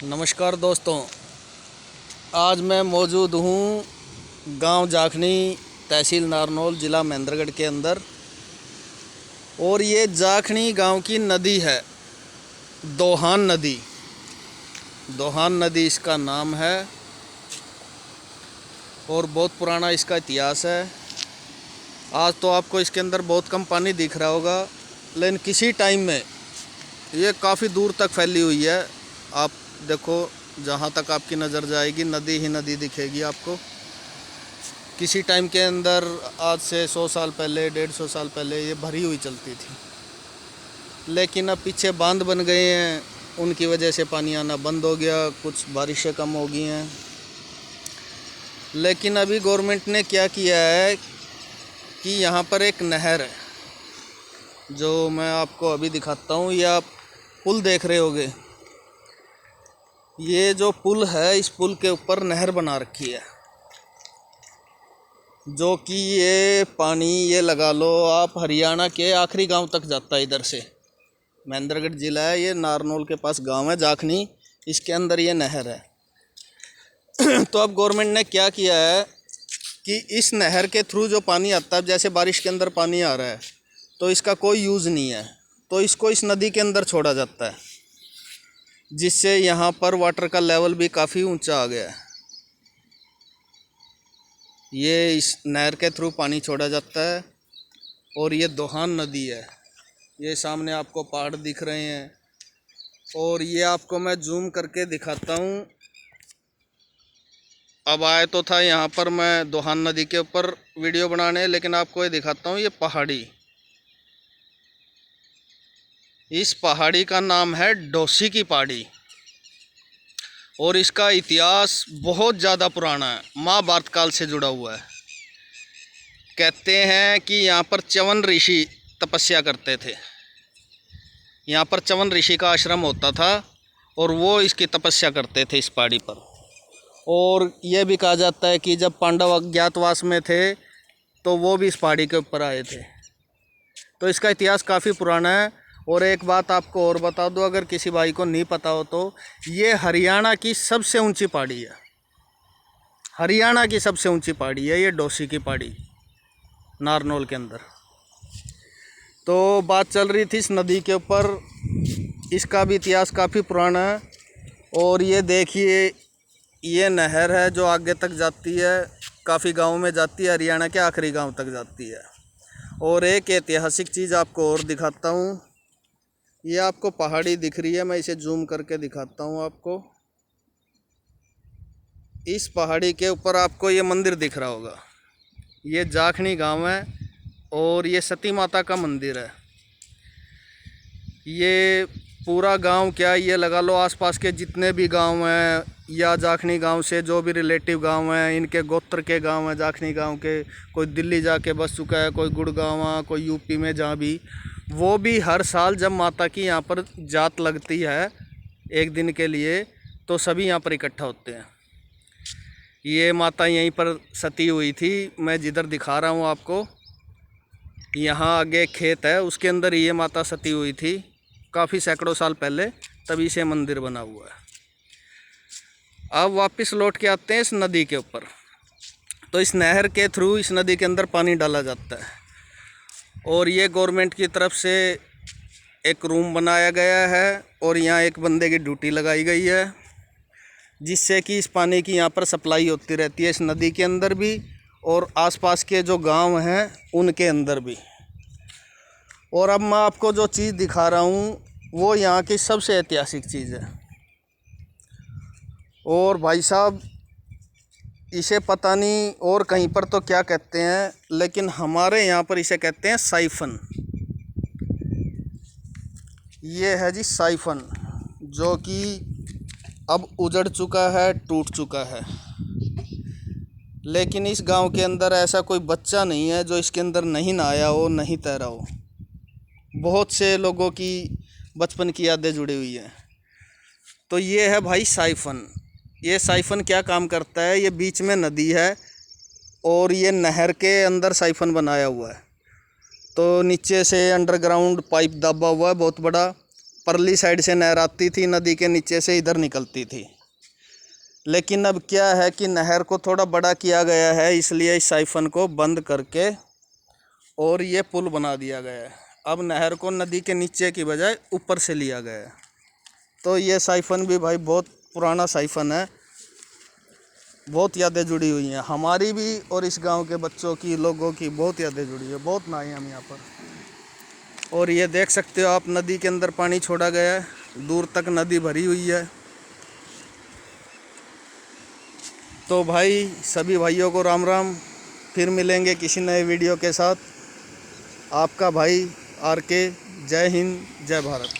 नमस्कार दोस्तों, आज मैं मौजूद हूँ गांव जाखनी, तहसील नारनौल, ज़िला महेंद्रगढ़ के अंदर। और ये जाखनी गांव की नदी है, दोहान नदी। दोहान नदी इसका नाम है और बहुत पुराना इसका इतिहास है। आज तो आपको इसके अंदर बहुत कम पानी दिख रहा होगा, लेकिन किसी टाइम में ये काफ़ी दूर तक फैली हुई है। आप देखो, जहाँ तक आपकी नज़र जाएगी नदी ही नदी दिखेगी आपको। किसी टाइम के अंदर आज से 100 साल पहले, 150 साल पहले ये भरी हुई चलती थी, लेकिन अब पीछे बांध बन गए हैं, उनकी वजह से पानी आना बंद हो गया, कुछ बारिशें कम हो गई हैं। लेकिन अभी गवर्नमेंट ने क्या किया है कि यहाँ पर एक नहर है, जो मैं आपको अभी दिखाता हूँ। ये आप पुल देख रहे होगे, ये जो पुल है, इस पुल के ऊपर नहर बना रखी है, जो कि ये पानी, ये लगा लो आप, हरियाणा के आखिरी गांव तक जाता है। इधर से महेंद्रगढ़ ज़िला है, ये नारनौल के पास गांव है जाखनी, इसके अंदर ये नहर है। तो अब गवर्नमेंट ने क्या किया है कि इस नहर के थ्रू जो पानी आता है, जैसे बारिश के अंदर पानी आ रहा है, तो इसका कोई यूज़ नहीं है, तो इसको इस नदी के अंदर छोड़ा जाता है, जिससे यहाँ पर वाटर का लेवल भी काफ़ी ऊंचा आ गया है। ये इस नहर के थ्रू पानी छोड़ा जाता है और ये दोहान नदी है। ये सामने आपको पहाड़ दिख रहे हैं और ये आपको मैं जूम करके दिखाता हूँ। अब आए तो था यहाँ पर मैं दोहान नदी के ऊपर वीडियो बनाने, लेकिन आपको ये दिखाता हूँ, ये पहाड़ी, इस पहाड़ी का नाम है डोसी की पहाड़ी और इसका इतिहास बहुत ज़्यादा पुराना है, महाभारत काल से जुड़ा हुआ है। कहते हैं कि यहाँ पर च्यवन ऋषि तपस्या करते थे, यहाँ पर च्यवन ऋषि का आश्रम होता था और वो इसकी तपस्या करते थे इस पहाड़ी पर। और यह भी कहा जाता है कि जब पांडव अज्ञातवास में थे तो वो भी इस पहाड़ी के ऊपर आए थे। तो इसका इतिहास काफ़ी पुराना है। और एक बात आपको और बता दूं, अगर किसी भाई को नहीं पता हो, तो ये हरियाणा की सबसे ऊंची पहाड़ी है, हरियाणा की सबसे ऊंची पहाड़ी है ये डोसी की पहाड़ी, नारनौल के अंदर। तो बात चल रही थी इस नदी के ऊपर, इसका भी इतिहास काफ़ी पुराना है। और ये देखिए, ये नहर है जो आगे तक जाती है, काफ़ी गाँव में जाती है, हरियाणा के आखिरी गाँव तक जाती है। और एक ऐतिहासिक चीज़ आपको और दिखाता हूँ, ये आपको पहाड़ी दिख रही है, मैं इसे जूम करके दिखाता हूँ आपको। इस पहाड़ी के ऊपर आपको ये मंदिर दिख रहा होगा, ये जाखनी गांव है और ये सती माता का मंदिर है। ये पूरा गांव क्या, ये लगा लो आसपास के जितने भी गांव हैं या जाखनी गांव से जो भी रिलेटिव गांव हैं, इनके गोत्र के गांव हैं जाखनी गांव के। कोई दिल्ली जाके बस चुका है, कोई गुड़गांव, कोई यूपी में, जहाँ भी, वो भी हर साल जब माता की यहाँ पर जात लगती है एक दिन के लिए, तो सभी यहाँ पर इकट्ठा होते हैं। ये माता यहीं पर सती हुई थी, मैं जिधर दिखा रहा हूँ आपको, यहाँ आगे खेत है, उसके अंदर ये माता सती हुई थी काफ़ी सैकड़ों साल पहले, तभी से मंदिर बना हुआ है। अब वापस लौट के आते हैं इस नदी के ऊपर। तो इस नहर के थ्रू इस नदी के अंदर पानी डाला जाता है और ये गवर्नमेंट की तरफ से एक रूम बनाया गया है और यहाँ एक बंदे की ड्यूटी लगाई गई है, जिससे कि इस पानी की यहाँ पर सप्लाई होती रहती है, इस नदी के अंदर भी और आसपास के जो गांव हैं उनके अंदर भी। और अब मैं आपको जो चीज़ दिखा रहा हूँ वो यहाँ की सबसे ऐतिहासिक चीज़ है। और भाई साहब, इसे पता नहीं और कहीं पर तो क्या कहते हैं, लेकिन हमारे यहाँ पर इसे कहते हैं साइफन। ये है जी साइफन, जो कि अब उजड़ चुका है, टूट चुका है। लेकिन इस गांव के अंदर ऐसा कोई बच्चा नहीं है जो इसके अंदर नहीं नहाया हो, नहीं तैरा हो। बहुत से लोगों की बचपन की यादें जुड़ी हुई हैं। तो ये है भाई साइफन। ये साइफन क्या काम करता है, ये बीच में नदी है और ये नहर के अंदर साइफन बनाया हुआ है। तो नीचे से अंडरग्राउंड पाइप दबा हुआ है बहुत बड़ा, परली साइड से नहर आती थी, नदी के नीचे से इधर निकलती थी। लेकिन अब क्या है कि नहर को थोड़ा बड़ा किया गया है, इसलिए इस साइफन को बंद करके और ये पुल बना दिया गया है। अब नहर को नदी के नीचे की बजाय ऊपर से लिया गया है। तो ये साइफन भी भाई बहुत पुराना साइफन है, बहुत यादें जुड़ी हुई हैं हमारी भी और इस गांव के बच्चों की, लोगों की बहुत यादें जुड़ी है। बहुत नहाए हम यहाँ पर। और ये देख सकते हो आप, नदी के अंदर पानी छोड़ा गया है, दूर तक नदी भरी हुई है। तो भाई सभी भाइयों को राम राम, फिर मिलेंगे किसी नए वीडियो के साथ। आपका भाई RK, जय हिंद जय भारत।